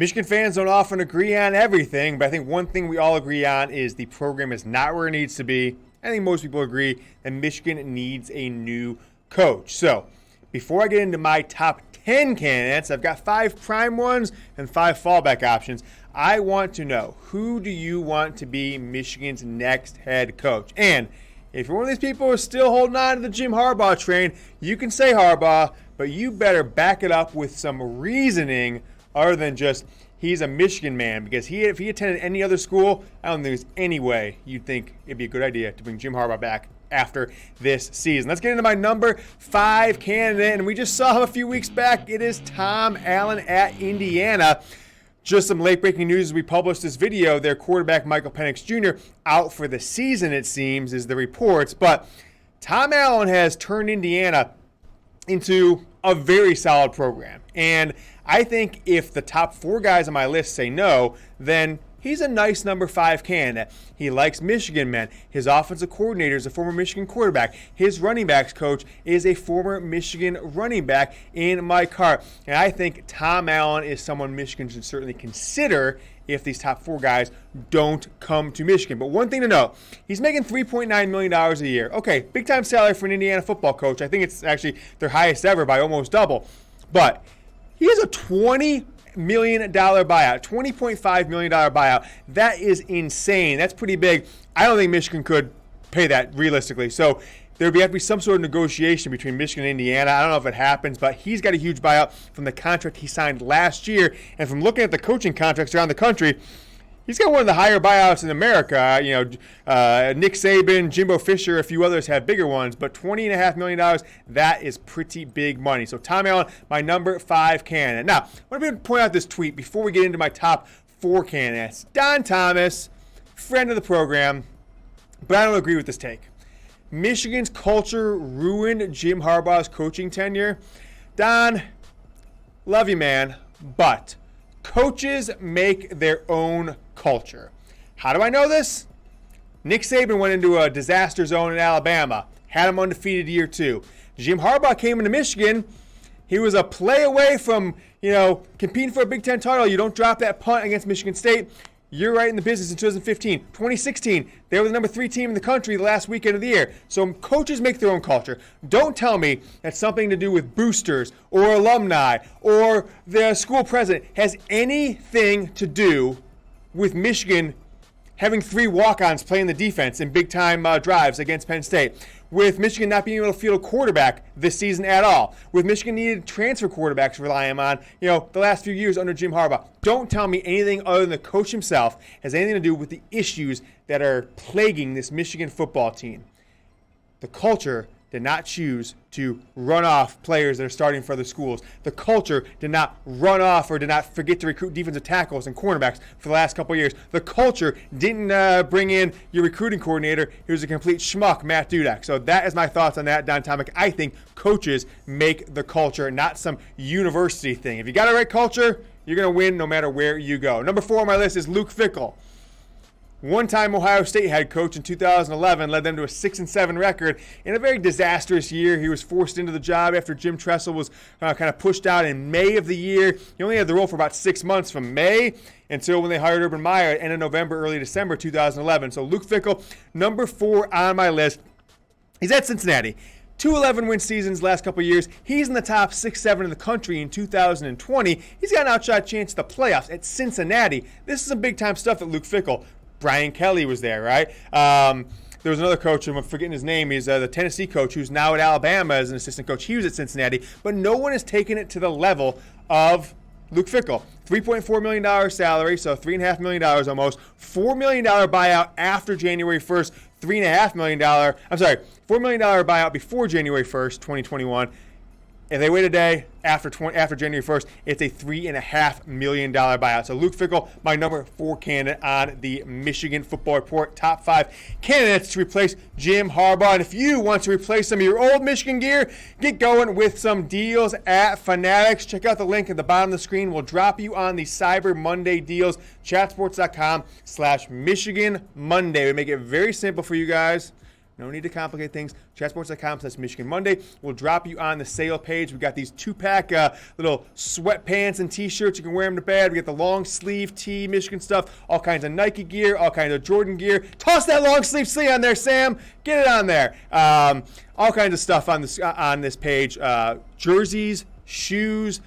Michigan fans don't often agree on everything, but I think one thing we all agree on is the program is not where it needs to be. I think most people agree that Michigan needs a new coach. So, before I get into my top 10 candidates, I've got 5 prime ones and 5 fallback options. I want to know, who do you want to be Michigan's next head coach? And if you're one of these people who are still holding on to the Jim Harbaugh train, you can say Harbaugh, but you better back it up with some reasoning other than just he's a Michigan man. Because if he attended any other school, I don't think there's any way you'd think it'd be a good idea to bring Jim Harbaugh back after this season. Let's get into my number 5 candidate, and we just saw him a few weeks back. It is Tom Allen at Indiana. Just some late-breaking news as we published this video. Their quarterback, Michael Penix Jr., out for the season, it seems, is the reports. But Tom Allen has turned Indiana into a very solid program. And I think if the top 4 guys on my list say no, then he's a nice number 5 candidate. He likes Michigan men. His offensive coordinator is a former Michigan quarterback. His running backs coach is a former Michigan running back in Mike Hart. And I think Tom Allen is someone Michigan should certainly consider if these top 4 guys don't come to Michigan. But one thing to note, he's making $3.9 million a year. Okay, big-time salary for an Indiana football coach. I think it's actually their highest ever by almost double. But he has a $20 million buyout, $20.5 million buyout. That is insane. That's pretty big. I don't think Michigan could pay that realistically. So there would have to be some sort of negotiation between Michigan and Indiana. I don't know if it happens, but he's got a huge buyout from the contract he signed last year. And from looking at the coaching contracts around the country, he's got one of the higher buyouts in America. Nick Saban, Jimbo Fisher, a few others have bigger ones, but $20.5 million, that is pretty big money. So Tom Allen, my number 5 candidate. Now, I want to point out this tweet before we get into my top 4 candidates. Don Thomas, friend of the program, but I don't agree with this take. Michigan's culture ruined Jim Harbaugh's coaching tenure. Don, love you, man, but coaches make their own culture. How do I know this? Nick Saban went into a disaster zone in Alabama, had him undefeated year 2. Jim Harbaugh came into Michigan. He was a play away from, competing for a Big Ten title. You don't drop that punt against Michigan State. You're right in the business in 2015. 2016, they were the number 3 team in the country the last weekend of the year. So coaches make their own culture. Don't tell me that something to do with boosters or alumni or the school president has anything to do with Michigan having 3 walk-ons playing the defense in big-time drives against Penn State, with Michigan not being able to field a quarterback this season at all, with Michigan needed transfer quarterbacks to rely on, the last few years under Jim Harbaugh. Don't tell me anything other than the coach himself has anything to do with the issues that are plaguing this Michigan football team. The culture did not choose to run off players that are starting for other schools. The culture did not run off or did not forget to recruit defensive tackles and cornerbacks for the last couple of years. The culture didn't bring in your recruiting coordinator. He was a complete schmuck, Matt Dudek. So that is my thoughts on that, Don Tomic. I think coaches make the culture, not some university thing. If you got a right culture, you're going to win no matter where you go. Number 4 on my list is Luke Fickell. One-time Ohio State head coach in 2011, led them to a 6-7 record in a very disastrous year. He was forced into the job after Jim Tressel was kind of pushed out in May of the year. He only had the role for about 6 months, from May until when they hired Urban Meyer at end of November, early December 2011. So Luke Fickell, number 4 on my list. He's at Cincinnati. 2 11-win seasons last couple of years. He's in the top 6-7 in the country in 2020. He's got an outshot chance at the playoffs at Cincinnati. This is some big-time stuff at Luke Fickell. Brian Kelly was there, right? There was another coach, I'm forgetting his name. He's the Tennessee coach who's now at Alabama as an assistant coach. He was at Cincinnati, but no one has taken it to the level of Luke Fickell. $3.4 million salary, so $3.5 million almost. $4 million buyout after January 1st. $4 million buyout before January 1st, 2021. If they wait a day after January 1st, it's a $3.5 million buyout. So Luke Fickell, my number 4 candidate on the Michigan Football Report. Top 5 candidates to replace Jim Harbaugh. And if you want to replace some of your old Michigan gear, get going with some deals at Fanatics. Check out the link at the bottom of the screen. We'll drop you on the Cyber Monday deals. Chatsports.com/Michigan Monday. We make it very simple for you guys. No need to complicate things. Chatsports.com/Michigan Monday. We'll drop you on the sale page. We got these 2-pack little sweatpants and t-shirts. You can wear them to bed. We got the long sleeve tee, Michigan stuff, all kinds of Nike gear, all kinds of Jordan gear. Toss that long sleeve on there, Sam. Get it on there. All kinds of stuff on this page. Jerseys, shoes,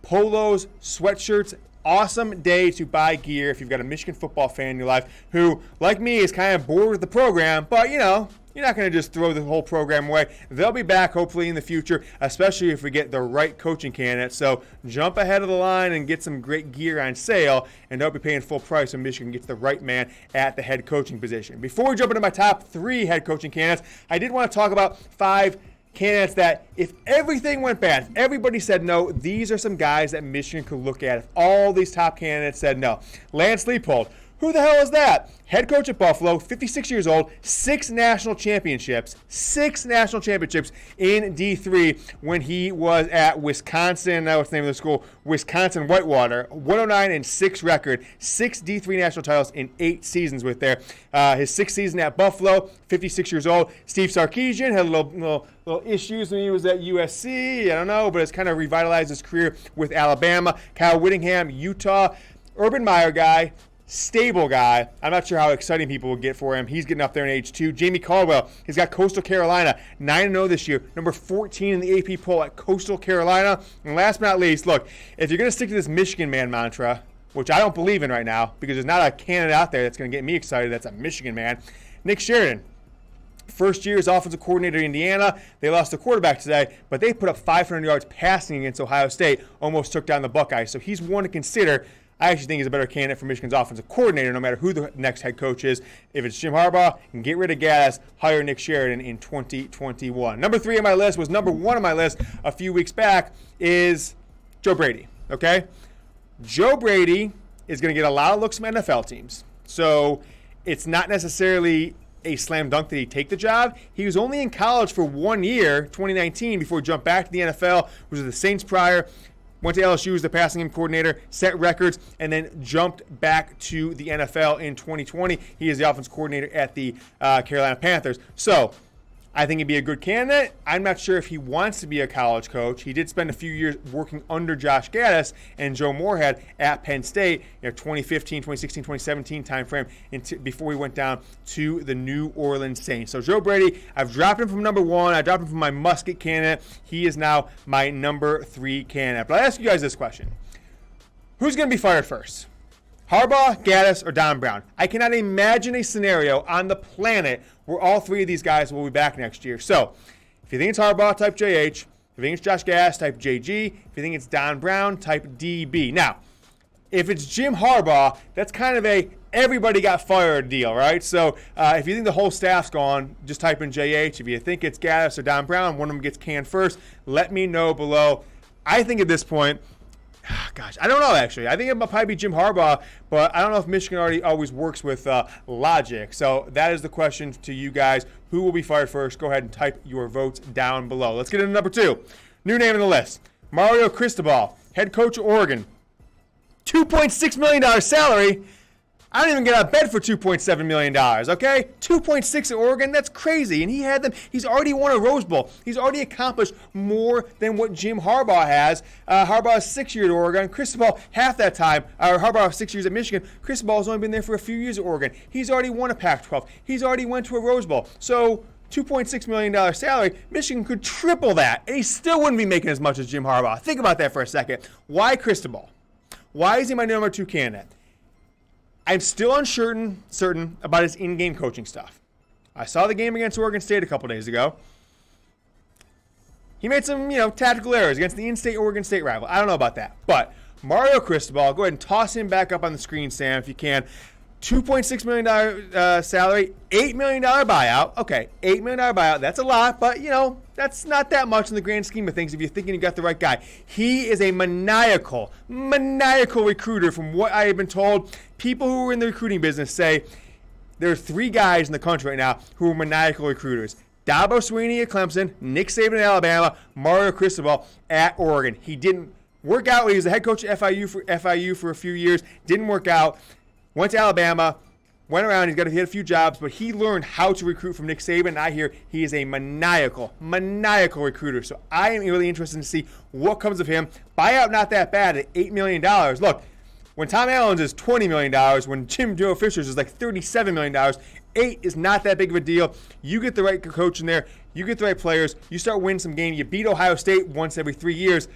polos, sweatshirts. Awesome day to buy gear if you've got a Michigan football fan in your life who, like me, is kind of bored with the program, but you're not going to just throw the whole program away. They'll be back hopefully in the future, especially if we get the right coaching candidate. So jump ahead of the line and get some great gear on sale, and don't be paying full price when Michigan gets the right man at the head coaching position. Before we jump into my top 3 head coaching candidates, I did want to talk about 5 candidates that if everything went bad, if everybody said no, these are some guys that Michigan could look at if all these top candidates said no. Lance Leipold. Who the hell is that? Head coach at Buffalo, 56 years old, 6 national championships in D3 when he was at Wisconsin. What's the name of the school? Wisconsin Whitewater. 109-6 record, 6 D3 national titles in 8 seasons with there. His 6th season at Buffalo, 56 years old. Steve Sarkisian had a little issues when he was at USC. I don't know, but it's kind of revitalized his career with Alabama. Kyle Whittingham, Utah. Urban Meyer guy. Stable guy. I'm not sure how exciting people will get for him. He's getting up there in age 2. Jamey Caldwell. He's got Coastal Carolina. 9-0 this year. Number 14 in the AP poll at Coastal Carolina. And last but not least, look, if you're going to stick to this Michigan man mantra, which I don't believe in right now because there's not a candidate out there that's going to get me excited that's a Michigan man, Nick Sheridan. First year as offensive coordinator in Indiana. They lost the quarterback today, but they put up 500 yards passing against Ohio State. Almost took down the Buckeyes. So he's one to consider. I actually think he's a better candidate for Michigan's offensive coordinator no matter who the next head coach is. If it's Jim Harbaugh, and get rid of Gaddis, hire Nick Sheridan in 2021. Number 3 on my list was number 1 on my list a few weeks back is Joe Brady, okay? Joe Brady is going to get a lot of looks from NFL teams. So it's not necessarily a slam dunk that he take the job. He was only in college for 1 year, 2019, before he jumped back to the NFL, was with the Saints prior. Went to LSU as the passing game coordinator, set records, and then jumped back to the NFL in 2020. He is the offense coordinator at the Carolina Panthers. So I think he'd be a good candidate. I'm not sure if he wants to be a college coach. He did spend a few years working under Josh Gaddis and Joe Moorhead at Penn State, 2015, 2016, 2017 timeframe before he went down to the New Orleans Saints. So Joe Brady, I've dropped him from number 1. I dropped him from my musket candidate. He is now my number 3 candidate. But I'll ask you guys this question. Who's going to be fired first? Harbaugh, Gaddis, or Don Brown? I cannot imagine a scenario on the planet where all 3 of these guys will be back next year. So, if you think it's Harbaugh, type JH. If you think it's Josh Gaddis, type JG. If you think it's Don Brown, type DB. Now, if it's Jim Harbaugh, that's kind of a everybody got fired deal, right? So, if you think the whole staff's gone, just type in JH. If you think it's Gaddis or Don Brown, one of them gets canned first, let me know below. I think at this point, gosh, I don't know, actually. I think it might probably be Jim Harbaugh, but I don't know if Michigan always works with logic. So that is the question to you guys. Who will be fired first? Go ahead and type your votes down below. Let's get into number 2. New name on the list. Mario Cristobal, head coach of Oregon. $2.6 million salary. I don't even get out of bed for $2.7 million, okay? 2.6 at Oregon, that's crazy. And he had them. He's already won a Rose Bowl. He's already accomplished more than what Jim Harbaugh has. Harbaugh is 6 years at Oregon. Cristobal, half that time. Harbaugh, 6 years at Michigan. Cristobal's only been there for a few years at Oregon. He's already won a Pac-12. He's already went to a Rose Bowl. So $2.6 million salary, Michigan could triple that, and he still wouldn't be making as much as Jim Harbaugh. Think about that for a second. Why Cristobal? Why is he my number 2 candidate? I'm still uncertain about his in-game coaching stuff. I saw the game against Oregon State a couple days ago. He made some, tactical errors against the in-state Oregon State rival. I don't know about that. But Mario Cristobal, go ahead and toss him back up on the screen, Sam, if you can. $2.6 million salary, $8 million buyout. Okay, $8 million buyout. That's a lot, but, that's not that much in the grand scheme of things if you're thinking you got the right guy. He is a maniacal recruiter from what I have been told. People who are in the recruiting business say there are 3 guys in the country right now who are maniacal recruiters. Dabo Swinney at Clemson, Nick Saban at Alabama, Mario Cristobal at Oregon. He didn't work out. He was the head coach at FIU for a few years. Didn't work out. Went to Alabama, went around, he had a few jobs, but he learned how to recruit from Nick Saban. And I hear he is a maniacal recruiter. So I am really interested to see what comes of him. Buyout not that bad at $8 million. Look, when Tom Allen's is $20 million, when Joe Fisher's is like $37 million, 8 is not that big of a deal. You get the right coach in there. You get the right players. You start winning some games. You beat Ohio State once every 3 years.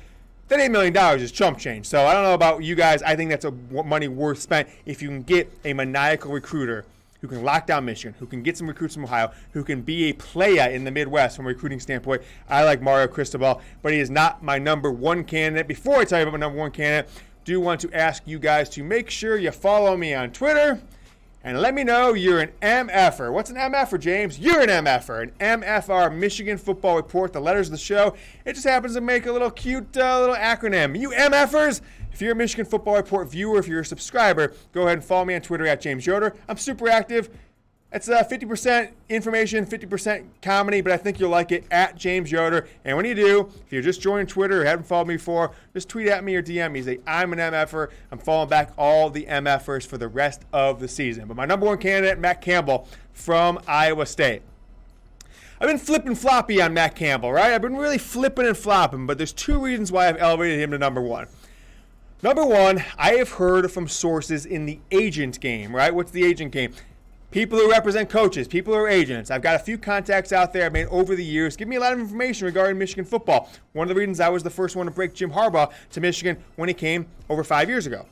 That $8 million is chump change. So I don't know about you guys. I think that's money worth spent if you can get a maniacal recruiter who can lock down Michigan, who can get some recruits from Ohio, who can be a player in the Midwest from a recruiting standpoint. I like Mario Cristobal, but he is not my number one candidate. Before I tell you about my number one candidate, do want to ask you guys to make sure you follow me on Twitter and let me know you're an MFer. What's an MFer, James? You're an MFer. An MFR, Michigan Football Report, the letters of the show. It just happens to make a little cute little acronym. You MFers, if you're a Michigan Football Report viewer, if you're a subscriber, go ahead and follow me on Twitter at James Yoder. I'm super active. It's 50% information, 50% comedy, but I think you'll like it, at James Yoder. And when you do, if you're just joining Twitter or haven't followed me before, just tweet at me or DM me. Say, I'm an MFer. I'm following back all the MFers for the rest of the season. But my number one candidate, Matt Campbell from Iowa State. I've been flipping floppy on Matt Campbell, right? I've been really flipping and flopping, but there's 2 reasons why I've elevated him to number one. Number one, I have heard from sources in the agent game, right? What's the agent game? People who represent coaches, people who are agents. I've got a few contacts out there I've made over the years. Give me a lot of information regarding Michigan football. One of the reasons I was the first one to break Jim Harbaugh to Michigan when he came over 5 years ago.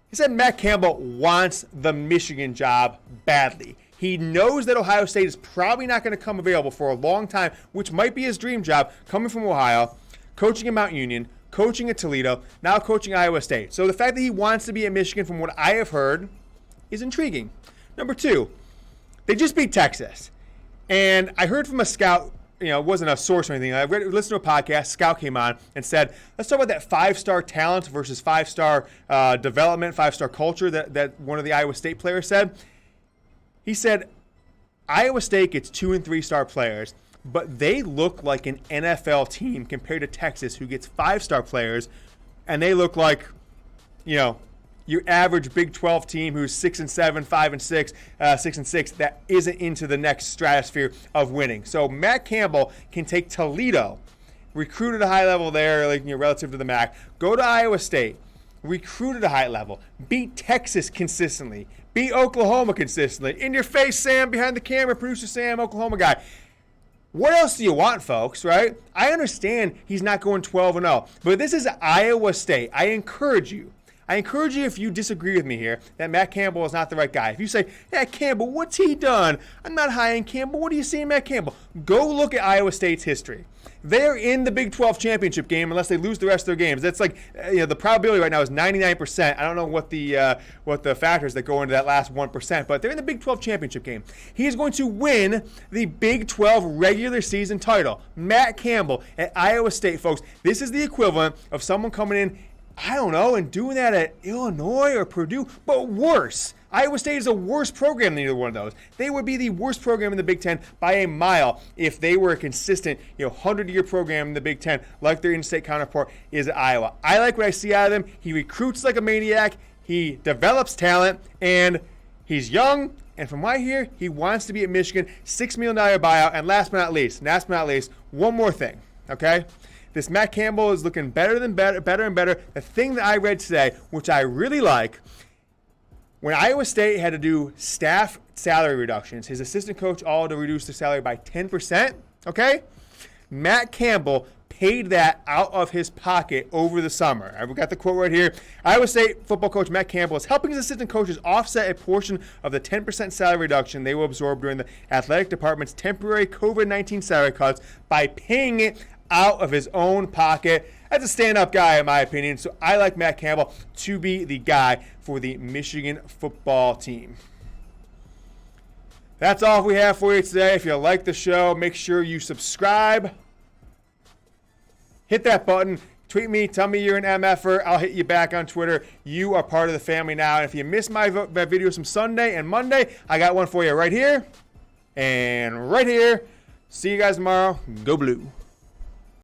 He said Matt Campbell wants the Michigan job badly. He knows that Ohio State is probably not going to come available for a long time, which might be his dream job, coming from Ohio, coaching at Mount Union, coaching at Toledo, now coaching Iowa State. So the fact that he wants to be at Michigan, from what I have heard, is intriguing. Number 2, they just beat Texas. And I heard from a scout, it wasn't a source or anything. I listened to a podcast. Scout came on and said, let's talk about that 5-star talent versus 5-star development, 5-star culture that one of the Iowa State players said. He said, Iowa State gets 2- and 3-star players, but they look like an NFL team compared to Texas, who gets 5-star players, and they look like, your average Big 12 team who's 6-7, 5-6, 6-6, that isn't into the next stratosphere of winning. So Matt Campbell can take Toledo, recruit at a high level there, relative to the MAC, go to Iowa State, recruit at a high level, beat Texas consistently, beat Oklahoma consistently. In your face, Sam, behind the camera, producer Sam, Oklahoma guy. What else do you want, folks, right? I understand he's not going 12-0, but this is Iowa State. I encourage you, if you disagree with me here, that Matt Campbell is not the right guy. If you say, yeah, Campbell, what's he done? I'm not high on Campbell. What do you see in Matt Campbell? Go look at Iowa State's history. They're in the Big 12 championship game unless they lose the rest of their games. That's like, the probability right now is 99%. I don't know what the factors that go into that last 1%, but they're in the Big 12 championship game. He is going to win the Big 12 regular season title. Matt Campbell at Iowa State, folks. This is the equivalent of someone coming in, I don't know, and doing that at Illinois or Purdue, but worse. Iowa State is a worse program than either one of those. They would be the worst program in the Big Ten by a mile if they were a consistent, 100-year program in the Big Ten, like their in-state counterpart is at Iowa. I like what I see out of him. He recruits like a maniac. He develops talent, and he's young. And from what I hear, he wants to be at Michigan. $6 million buyout. And last but not least, one more thing, okay? This Matt Campbell is looking better and better. The thing that I read today, which I really like, when Iowa State had to do staff salary reductions, his assistant coach all had to reduce their salary by 10%, okay? Matt Campbell paid that out of his pocket over the summer. I've got the quote right here. Iowa State football coach Matt Campbell is helping his assistant coaches offset a portion of the 10% salary reduction they will absorb during the athletic department's temporary COVID-19 salary cuts by paying it out of his own pocket. That's a stand-up guy, in my opinion. So I like Matt Campbell to be the guy for the Michigan football team. That's all we have for you today. If you like the show, make sure you subscribe. Hit that button. Tweet me. Tell me you're an MFer. I'll hit you back on Twitter. You are part of the family now. And if you missed my videos from Sunday and Monday, I got one for you right here and right here. See you guys tomorrow. Go Blue.